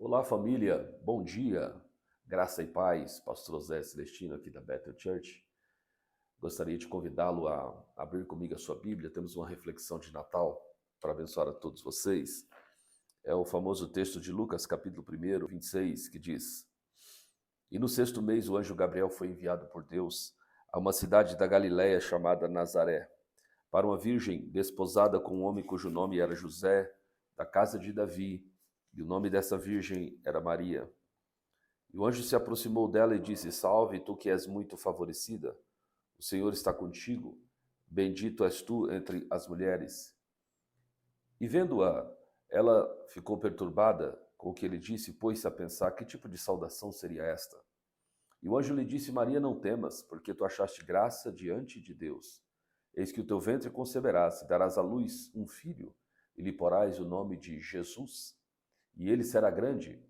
Olá, família. Bom dia. Graça e paz. Pastor José Celestino aqui da Bethel Church. Gostaria de convidá-lo a abrir comigo a sua Bíblia. Temos uma reflexão de Natal para abençoar a todos vocês. É o famoso texto de Lucas, capítulo 1, 26, que diz: E no sexto mês o anjo Gabriel foi enviado por Deus a uma cidade da Galiléia chamada Nazaré, para uma virgem desposada com um homem cujo nome era José, da casa de Davi, e o nome dessa virgem era Maria. E o anjo se aproximou dela e disse: Salve, tu que és muito favorecida, o Senhor está contigo, bendito és tu entre as mulheres. E vendo-a, ela ficou perturbada com o que ele disse, pôs-se a pensar que tipo de saudação seria esta. E o anjo lhe disse: Maria, não temas, porque tu achaste graça diante de Deus. Eis que o teu ventre conceberás, e darás à luz um filho, e lhe porás o nome de Jesus. E ele será grande,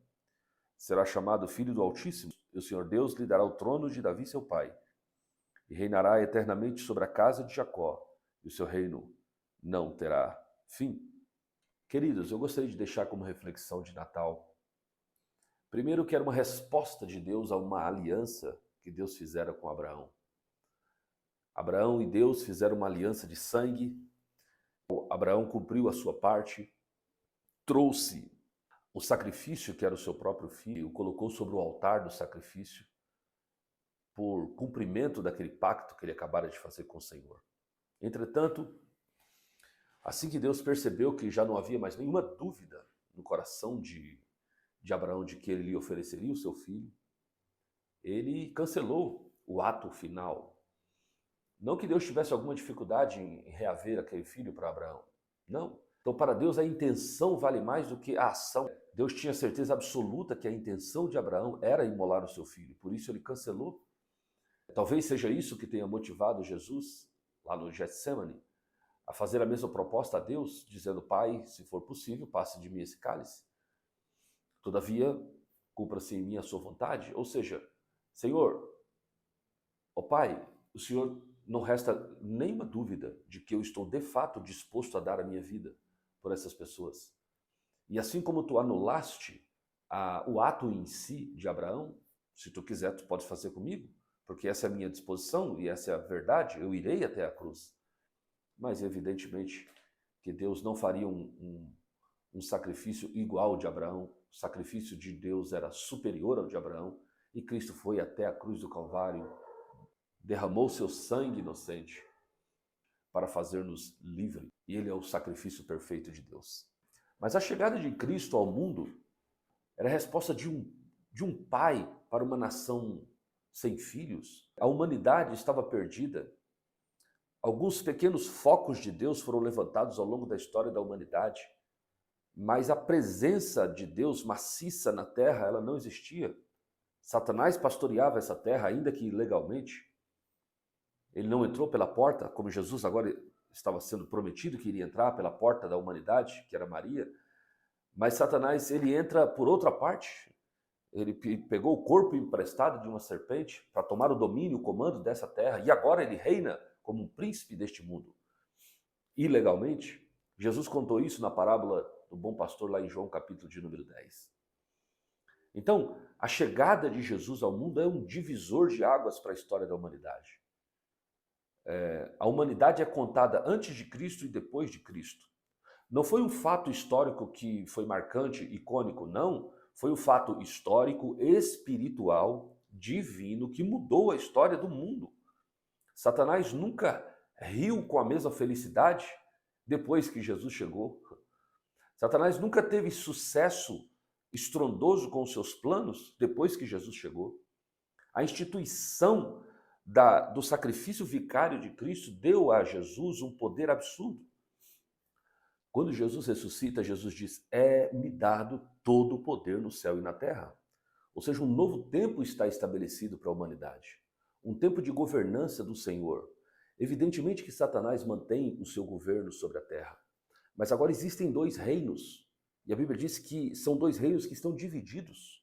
será chamado Filho do Altíssimo, e o Senhor Deus lhe dará o trono de Davi seu pai, e reinará eternamente sobre a casa de Jacó, e o seu reino não terá fim. Queridos, eu gostaria de deixar como reflexão de Natal, primeiro, que era uma resposta de Deus a uma aliança que Deus fizera com Abraão. Abraão e Deus fizeram uma aliança de sangue. Abraão cumpriu a sua parte, trouxe o sacrifício que era o seu próprio filho, o colocou sobre o altar do sacrifício, por cumprimento daquele pacto que ele acabara de fazer com o Senhor. Entretanto, assim que Deus percebeu que já não havia mais nenhuma dúvida no coração de Abraão de que ele lhe ofereceria o seu filho, ele cancelou o ato final. Não que Deus tivesse alguma dificuldade em reaver aquele filho para Abraão. Não. Então, para Deus, a intenção vale mais do que a ação. Deus tinha certeza absoluta que a intenção de Abraão era imolar o seu filho. Por isso, ele cancelou. Talvez seja isso que tenha motivado Jesus, lá no Getsemane, a fazer a mesma proposta a Deus, dizendo: Pai, se for possível, passe de mim esse cálice. Todavia, cumpra-se em mim a sua vontade. Ou seja, Senhor, ó Pai, o Senhor não resta nenhuma dúvida de que eu estou de fato disposto a dar a minha vida por essas pessoas. E assim como tu anulaste o ato em si de Abraão, se tu quiser, tu pode fazer comigo, porque essa é a minha disposição e essa é a verdade, eu irei até a cruz. Mas evidentemente que Deus não faria um sacrifício igual ao de Abraão. O sacrifício de Deus era superior ao de Abraão, e Cristo foi até a cruz do Calvário, derramou seu sangue inocente para fazer-nos livres. E ele é o sacrifício perfeito de Deus. Mas a chegada de Cristo ao mundo era a resposta de um pai para uma nação sem filhos. A humanidade estava perdida. Alguns pequenos focos de Deus foram levantados ao longo da história da humanidade, mas a presença de Deus maciça na terra, ela não existia. Satanás pastoreava essa terra, ainda que ilegalmente. Ele não entrou pela porta, como Jesus agora estava sendo prometido que iria entrar pela porta da humanidade, que era Maria, mas Satanás, ele entra por outra parte. Ele pegou o corpo emprestado de uma serpente para tomar o domínio, o comando dessa terra, e agora ele reina como um príncipe deste mundo. Ilegalmente, Jesus contou isso na parábola do bom pastor lá em João, capítulo de número 10. Então, a chegada de Jesus ao mundo é um divisor de águas para a história da humanidade. A humanidade é contada antes de Cristo e depois de Cristo. Não foi um fato histórico que foi marcante, icônico, não. Foi um fato histórico, espiritual, divino, que mudou a história do mundo. Satanás nunca riu com a mesma felicidade depois que Jesus chegou. Satanás nunca teve sucesso estrondoso com os seus planos depois que Jesus chegou. A instituição do sacrifício vicário de Cristo deu a Jesus um poder absurdo. Quando Jesus ressuscita, Jesus diz: é-me dado todo o poder no céu e na terra. Ou seja, um novo tempo está estabelecido para a humanidade. Um tempo de governança do Senhor. Evidentemente que Satanás mantém o seu governo sobre a terra. Mas agora existem dois reinos. E a Bíblia diz que são dois reinos que estão divididos.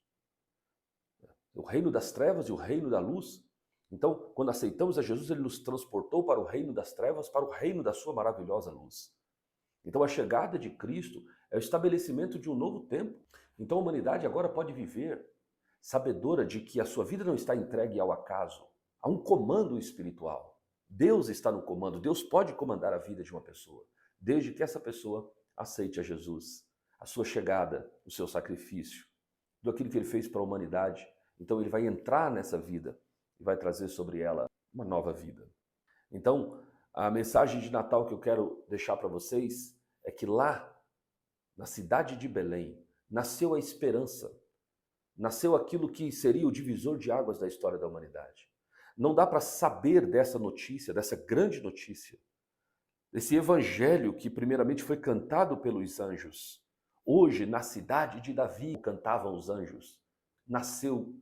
O reino das trevas e o reino da luz. Então, quando aceitamos a Jesus, ele nos transportou para o reino das trevas, para o reino da sua maravilhosa luz. Então, a chegada de Cristo é o estabelecimento de um novo tempo. Então a humanidade agora pode viver sabedora de que a sua vida não está entregue ao acaso, a um comando espiritual. Deus está no comando, Deus pode comandar a vida de uma pessoa, desde que essa pessoa aceite a Jesus, a sua chegada, o seu sacrifício, do aquilo que ele fez para a humanidade. Então ele vai entrar nessa vida e vai trazer sobre ela uma nova vida. Então, a mensagem de Natal que eu quero deixar para vocês é que lá, na cidade de Belém, nasceu a esperança, nasceu aquilo que seria o divisor de águas da história da humanidade. Não dá para saber dessa notícia, dessa grande notícia, desse evangelho que primeiramente foi cantado pelos anjos. Hoje, na cidade de Davi, cantavam os anjos, nasceu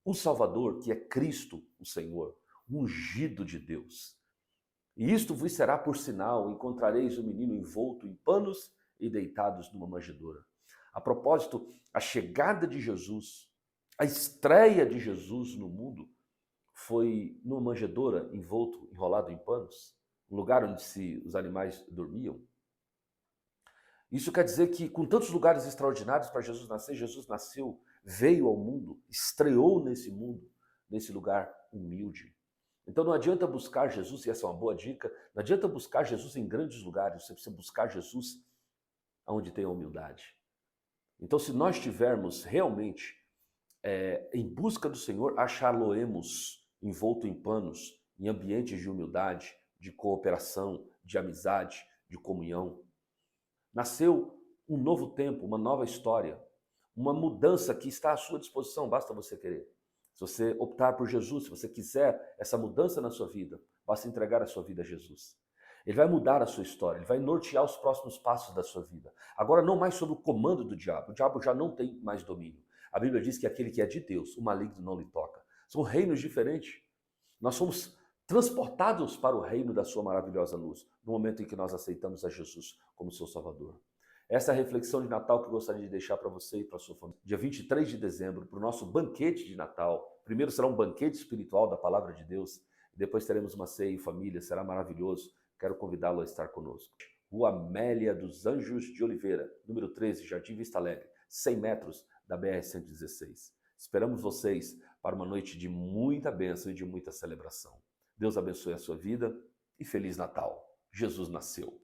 o Salvador, que é Cristo, o Senhor, o ungido de Deus. E isto vos será por sinal: encontrareis o menino envolto em panos e deitados numa manjedoura. A propósito, a chegada de Jesus, a estreia de Jesus no mundo, foi numa manjedoura envolto, enrolado em panos, um lugar onde os animais dormiam. Isso quer dizer que, com tantos lugares extraordinários para Jesus nasceu, veio ao mundo, estreou nesse mundo, nesse lugar humilde. Então não adianta buscar Jesus, e essa é uma boa dica, não adianta buscar Jesus em grandes lugares, você precisa buscar Jesus onde tem a humildade. Então, se nós estivermos realmente em busca do Senhor, achá-lo-emos envolto em panos, em ambientes de humildade, de cooperação, de amizade, de comunhão. Nasceu um novo tempo, uma nova história, uma mudança que está à sua disposição, basta você querer. Se você optar por Jesus, se você quiser essa mudança na sua vida, basta entregar a sua vida a Jesus. Ele vai mudar a sua história, ele vai nortear os próximos passos da sua vida. Agora, não mais sob o comando do diabo. O diabo já não tem mais domínio. A Bíblia diz que aquele que é de Deus, o maligno não lhe toca. São reinos diferentes. Nós somos transportados para o reino da sua maravilhosa luz, no momento em que nós aceitamos a Jesus como seu Salvador. Essa é a reflexão de Natal que eu gostaria de deixar para você e para a sua família. Dia 23 de dezembro, para o nosso banquete de Natal. Primeiro será um banquete espiritual da Palavra de Deus, depois teremos uma ceia em família, será maravilhoso. Quero convidá-lo a estar conosco. Rua Amélia dos Anjos de Oliveira, número 13, Jardim Vista Alegre, 100 metros da BR-116. Esperamos vocês para uma noite de muita bênção e de muita celebração. Deus abençoe a sua vida e Feliz Natal. Jesus nasceu.